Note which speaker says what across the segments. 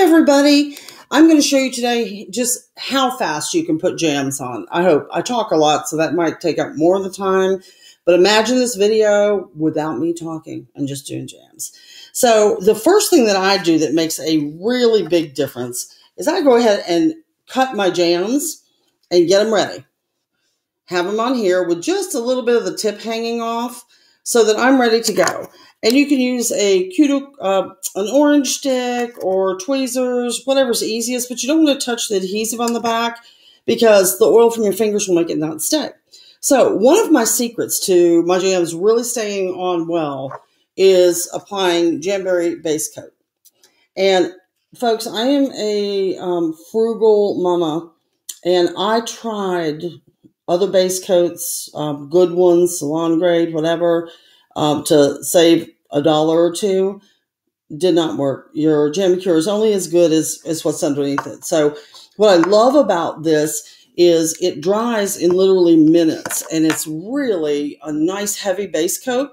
Speaker 1: everybody. I'm going to show you today just how fast you can put jams on. I hope. I talk a lot, so that might take up more of the time. But imagine this video without me talking and just doing jams. So the first thing that I do that makes a really big difference is I go ahead and cut my jams and get them ready. Have them on here with just a little bit of the tip hanging off so that I'm ready to go. And you can use a an orange stick or tweezers, whatever's easiest, but you don't want to touch the adhesive on the back because the oil from your fingers will make it not stick. So one of my secrets to my jams really staying on well is applying Jamberry base coat. And folks, I am a frugal mama, and I tried other base coats, good ones, salon grade, whatever, to save $1 or $2. Did not work. Your Jamcure is only as good as what's underneath it. So what I love about this is it dries in literally minutes, and it's really a nice heavy base coat.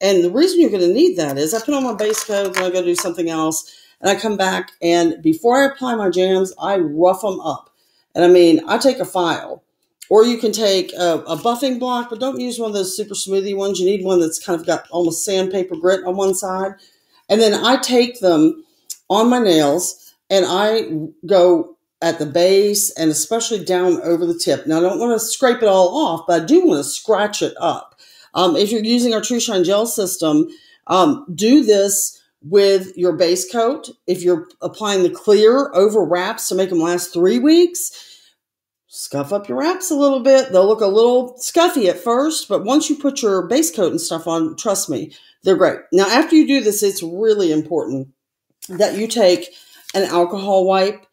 Speaker 1: And the reason you're going to need that is I put on my base coat and I go do something else, and I come back, and before I apply my jams, I rough them up. And I mean, I take a file. Or you can take a buffing block, but don't use one of those super smoothie ones. You need one that's kind of got almost sandpaper grit on one side. And then I take them on my nails, and I go at the base and especially down over the tip. Now, I don't want to scrape it all off, but I do want to scratch it up. If you're using our True Shine gel system, do this with your base coat. If you're applying the clear over wraps to make them last 3 weeks, scuff up your wraps a little bit. They'll look a little scuffy at first, but once you put your base coat and stuff on, trust me, they're great. Now, after you do this, it's really important that you take an alcohol wipe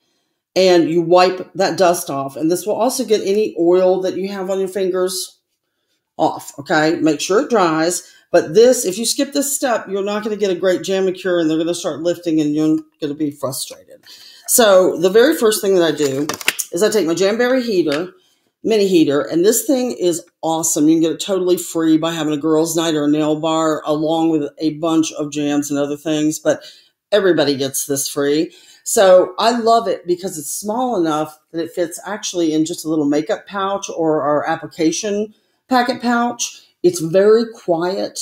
Speaker 1: and you wipe that dust off. And this will also get any oil that you have on your fingers off, okay? Make sure it dries. But this, if you skip this step, you're not going to get a great Jamcure, and they're going to start lifting, and you're going to be frustrated. So the very first thing that I do is I take my Jamberry heater, mini heater, and this thing is awesome. You can get it totally free by having a girls' night or a nail bar along with a bunch of jams and other things, but everybody gets this free. So I love it because it's small enough that it fits actually in just a little makeup pouch or our application packet pouch. It's very quiet.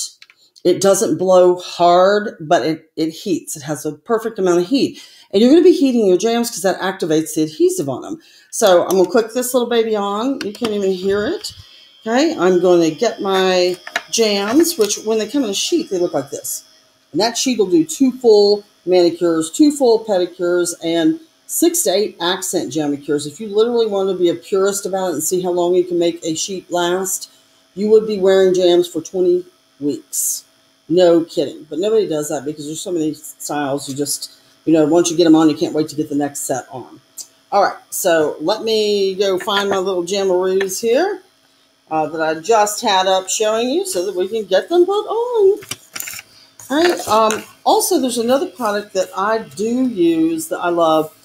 Speaker 1: It doesn't blow hard, but it heats. It has a perfect amount of heat. And you're going to be heating your jams because that activates the adhesive on them. So I'm going to click this little baby on. You can't even hear it. Okay, I'm going to get my jams, which when they come in a sheet, they look like this. And that sheet will do 2 full manicures, 2 full pedicures, and 6 to 8 accent Jamcures. If you literally want to be a purist about it and see how long you can make a sheet last, you would be wearing jams for 20 weeks. No kidding. But nobody does that because there's so many styles. You just, once you get them on, you can't wait to get the next set on. All right, so let me go find my little Jammaroos here that I just had up showing you so that we can get them put on. All right. Also, there's another product that I do use that I love.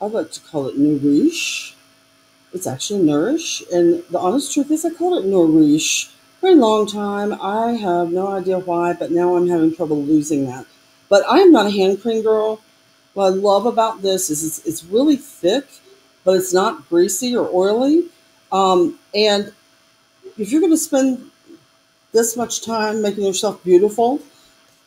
Speaker 1: I like to call it Nourish. It's actually Nourish, and the honest truth is I called it Nourish for a long time. I have no idea why, but now I'm having trouble losing that. But I am not a hand cream girl. What I love about this is it's really thick, but it's not greasy or oily. And if you're going to spend this much time making yourself beautiful,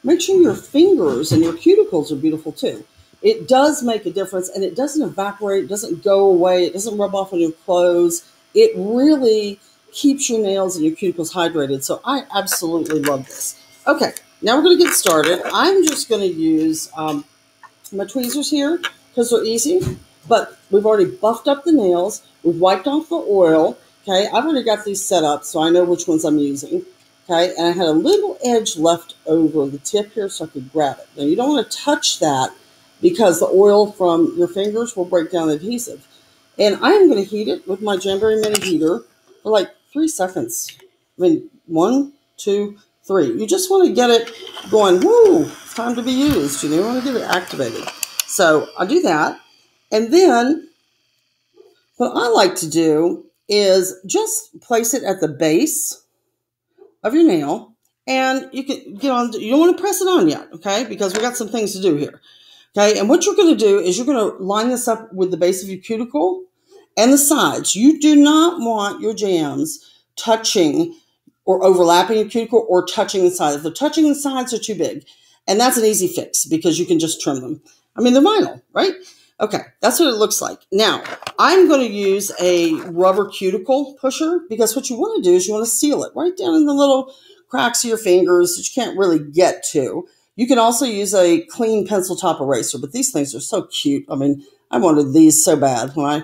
Speaker 1: make sure your fingers and your cuticles are beautiful too. It does make a difference, and it doesn't evaporate, it doesn't go away, it doesn't rub off on your clothes. It really keeps your nails and your cuticles hydrated. So I absolutely love this. Okay, now we're going to get started. I'm just going to use my tweezers here because they're easy, but we've already buffed up the nails. We've wiped off the oil. Okay, I've already got these set up, so I know which ones I'm using. Okay, and I had a little edge left over the tip here so I could grab it. Now, you don't want to touch that because the oil from your fingers will break down the adhesive. And I am going to heat it with my Jamberry mini heater for like 3 seconds. I mean, 1, 2, 3. You just want to get it going, woo, it's time to be used. You want to get it activated. So I do that. And then what I like to do is just place it at the base of your nail. And you can get on, you don't want to press it on yet, okay? Because we got some things to do here. Okay, and what you're going to do is you're going to line this up with the base of your cuticle and the sides. You do not want your jams touching or overlapping your cuticle or touching the sides. If they're touching the sides, they're too big. And that's an easy fix because you can just trim them. I mean, they're vinyl, right? Okay, that's what it looks like. Now, I'm going to use a rubber cuticle pusher because what you want to do is you want to seal it right down in the little cracks of your fingers that you can't really get to. You can also use a clean pencil top eraser, but these things are so cute. I mean, I wanted these so bad. When I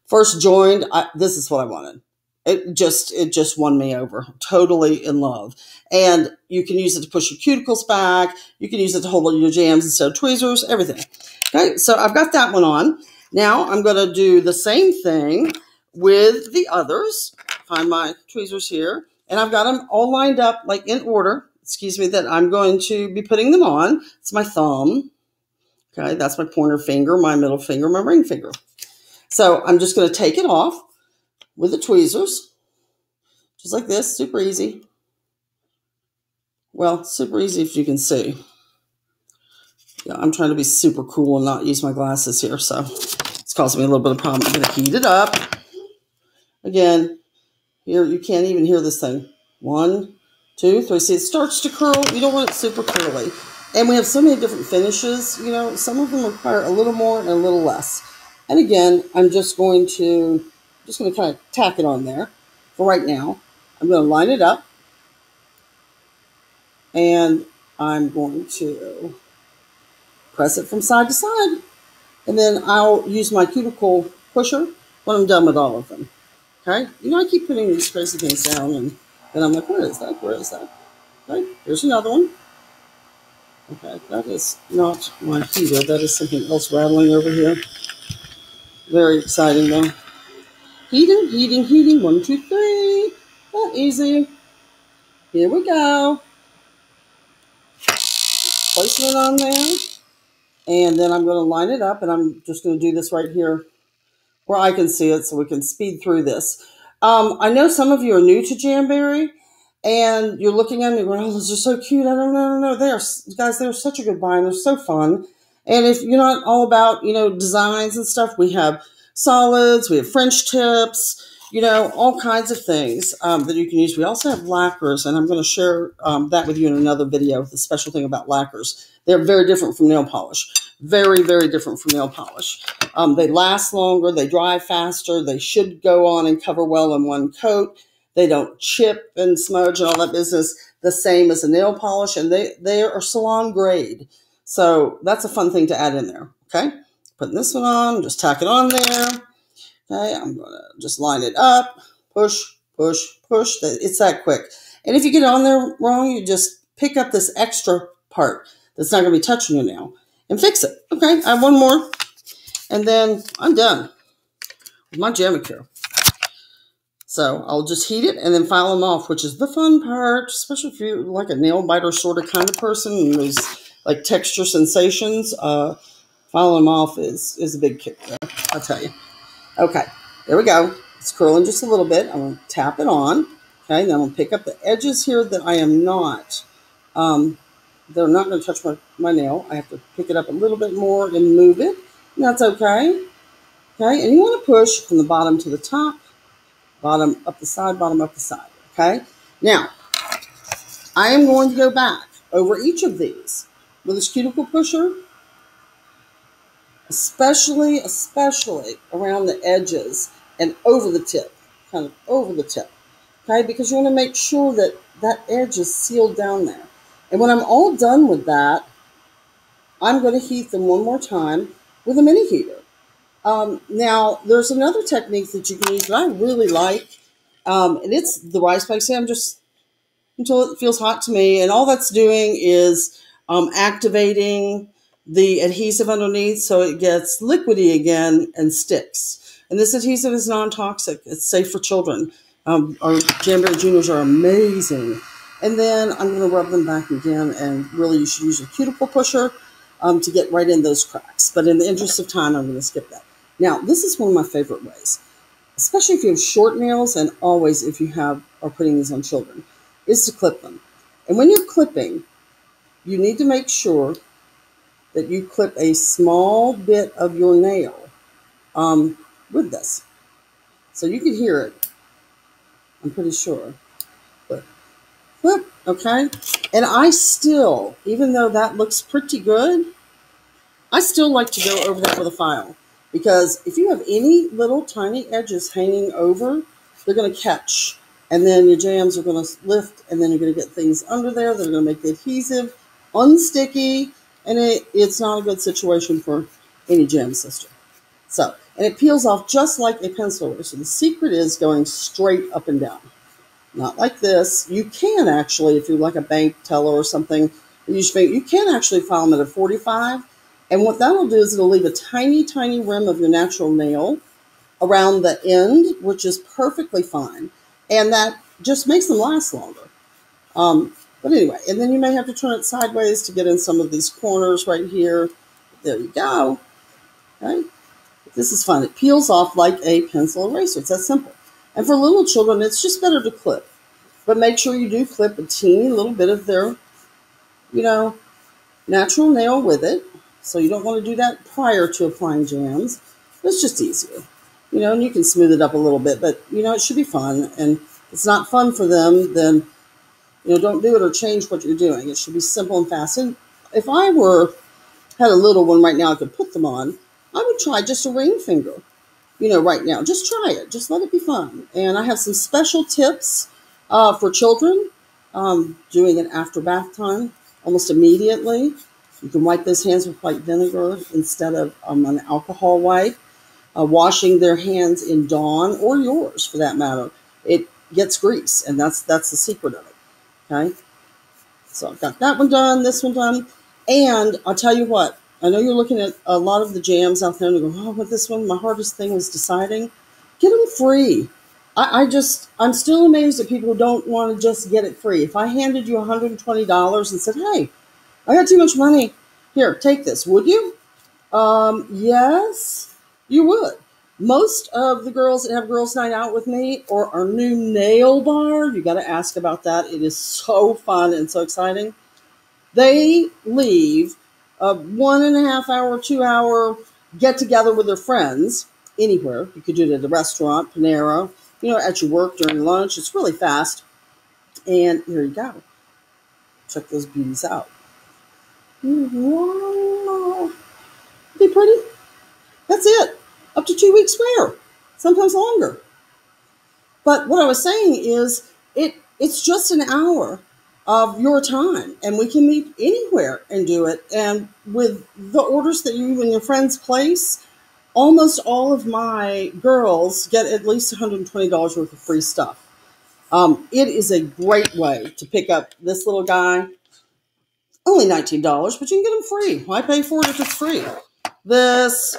Speaker 1: first joined, this is what I wanted. It just won me over. Totally in love. And you can use it to push your cuticles back. You can use it to hold your jams instead of tweezers, everything. Okay, so I've got that one on. Now I'm going to do the same thing with the others. Find my tweezers here. And I've got them all lined up, like in order, excuse me, that I'm going to be putting them on. It's my thumb. Okay, that's my pointer finger, my middle finger, my ring finger. So I'm just going to take it off with the tweezers, just like this, super easy. Well, super easy if you can see. Yeah, I'm trying to be super cool and not use my glasses here, so it's causing me a little bit of problem. I'm going to heat it up. Again, here you can't even hear this thing. 1, 2, 3. See, it starts to curl. You don't want it super curly. And we have so many different finishes. You know, some of them require a little more and a little less. And again, I'm just going to kind of tack it on there for right now. I'm going to line it up. And I'm going to press it from side to side. And then I'll use my cuticle pusher when I'm done with all of them. Okay? You know, I keep putting these crazy things down, and then I'm like, where is that? Where is that? Okay, here's another one. Okay, that is not my heater. That is something else rattling over here. Very exciting, though. Heating, heating, heating. 1, 2, 3. Not easy. Here we go. Placing it on there. And then I'm going to line it up, and I'm just going to do this right here where I can see it so we can speed through this. I know some of you are new to Jamberry, and you're looking at me going, oh, those are so cute. I don't know. Guys, they're such a good buy, and they're so fun. And if you're not all about, you know, designs and stuff, we have solids, we have French tips, you know, all kinds of things that you can use. We also have lacquers, and I'm going to share that with you in another video, the special thing about lacquers. They're very different from nail polish. Very, very different from nail polish. They last longer. They dry faster. They should go on and cover well in one coat. They don't chip and smudge and all that business the same as a nail polish, and they are salon grade. So that's a fun thing to add in there, okay? Putting this one on, just tack it on there. Okay, I'm going to just line it up, push, push, push. It's that quick. And if you get it on there wrong, you just pick up this extra part that's not going to be touching your nail and fix it. Okay, I have one more, and then I'm done with my Jamberry. So I'll just heat it and then file them off, which is the fun part, especially if you're like a nail biter sort of kind of person and there's like texture sensations. Filing them off is a big kick there, I'll tell you. Okay, there we go. It's curling just a little bit. I'm going to tap it on. Okay, then I'm going to pick up the edges here that I am not, they're not going to touch my nail. I have to pick it up a little bit more and move it. And that's okay. Okay, and you want to push from the bottom to the top, bottom up the side, bottom up the side. Okay, now I am going to go back over each of these with this cuticle pusher, especially around the edges and over the tip, kind of over the tip. Okay, because you want to make sure that that edge is sealed down there. And when I'm all done with that, I'm going to heat them one more time with a mini heater. Now, there's another technique that you can use that I really like, and it's the rice bag sand, just until it feels hot to me. And all that's doing is activating the adhesive underneath so it gets liquidy again and sticks. And this adhesive is non-toxic. It's safe for children. Our Jamberry Juniors are amazing. And then I'm going to rub them back again, and really you should use a cuticle pusher to get right in those cracks. But in the interest of time, I'm going to skip that. Now, this is one of my favorite ways, especially if you have short nails, and always if you are putting these on children, is to clip them. And when you're clipping, you need to make sure that you clip a small bit of your nail with this. So you can hear it, I'm pretty sure. But clip, okay? And I still, even though that looks pretty good, I still like to go over that with a file. Because if you have any little tiny edges hanging over, they're going to catch. And then your jams are going to lift, and then you're going to get things under there that are going to make the adhesive unsticky, and it's not a good situation for any jam system. So, and it peels off just like a pencil eraser. So the secret is going straight up and down. Not like this. You can actually, if you're like a bank teller or something, you can actually file them at a 45. And what that will do is it'll leave a tiny, tiny rim of your natural nail around the end, which is perfectly fine. And that just makes them last longer. But anyway, and then you may have to turn it sideways to get in some of these corners right here. There you go. Okay. This is fun. It peels off like a pencil eraser. It's that simple. And for little children, it's just better to clip. But make sure you do clip a teeny little bit of their, natural nail with it. So you don't want to do that prior to applying jams. It's just easier. And you can smooth it up a little bit, but, it should be fun. And if it's not fun for them, then, don't do it or change what you're doing. It should be simple and fast. And if I had a little one right now I could put them on, I would try just a ring finger, right now. Just try it. Just let it be fun. And I have some special tips for children doing it after bath time, almost immediately. You can wipe those hands with white vinegar instead of an alcohol wipe. Washing their hands in Dawn, or yours for that matter, it gets grease, and that's the secret of it. Okay, so I've got that one done, this one done, and I'll tell you what. I know you're looking at a lot of the jams out there and you go, oh, but this one, my hardest thing was deciding. Get them free. I'm still amazed at people who don't want to just get it free. If I handed you $120 and said, hey, I got too much money, here, take this, would you? Yes, you would. Most of the girls that have Girls Night Out with me or our new nail bar, you got to ask about that. It is so fun and so exciting. They leave a 1.5 hour, 2 hour get together with their friends anywhere. You could do it at a restaurant, Panera, at your work during lunch. It's really fast. And here you go. Check those beauties out. Wow. Are they pretty? That's it. Up to 2 weeks wear. Sometimes longer. But what I was saying is it's just an hour of your time, and we can meet anywhere and do it. And with the orders that you and your friends place, almost all of my girls get at least $120 worth of free stuff. It is a great way to pick up this little guy. Only $19, but you can get them free. Why pay for it if it's free? This,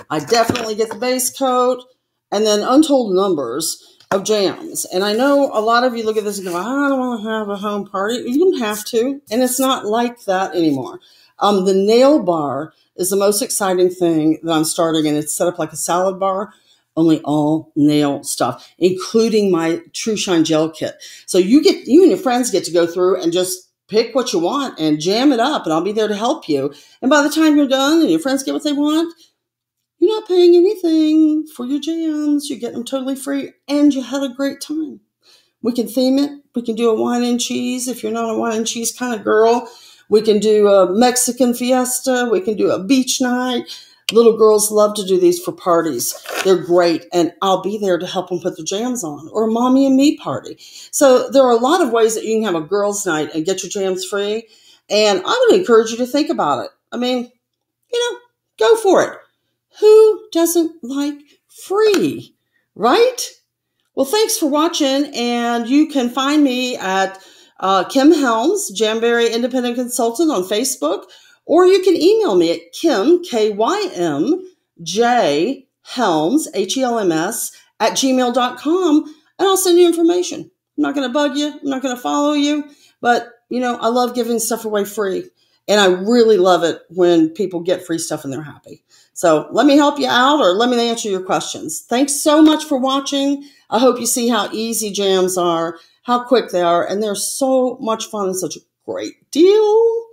Speaker 1: I definitely get the base coat, and then untold numbers of jams. And I know a lot of you look at this and go, I don't want to have a home party. You don't have to. And it's not like that anymore. The nail bar is the most exciting thing that I'm starting, and it's set up like a salad bar, only all nail stuff, including my True Shine Gel Kit. So you and your friends get to go through and just pick what you want and jam it up, and I'll be there to help you. And by the time you're done and your friends get what they want, you're not paying anything for your jams. You get them totally free, and you had a great time. We can theme it. We can do a wine and cheese if you're not a wine and cheese kind of girl. We can do a Mexican fiesta. We can do a beach night. Little girls love to do these for parties. They're great, and I'll be there to help them put their jams on, or a mommy and me party. So there are a lot of ways that you can have a girls' night and get your jams free, and I would encourage you to think about it. I mean, go for it. Who doesn't like free, right? Well, thanks for watching, and you can find me at Kim Helms, Jamberry Independent Consultant on Facebook, or you can email me at Kim, K-Y-M-J, Helms, H-E-L-M-S, at gmail.com, and I'll send you information. I'm not going to bug you. I'm not going to follow you, but, I love giving stuff away free, and I really love it when people get free stuff and they're happy. So let me help you out, or let me answer your questions. Thanks so much for watching. I hope you see how easy jams are, how quick they are, and they're so much fun and such a great deal.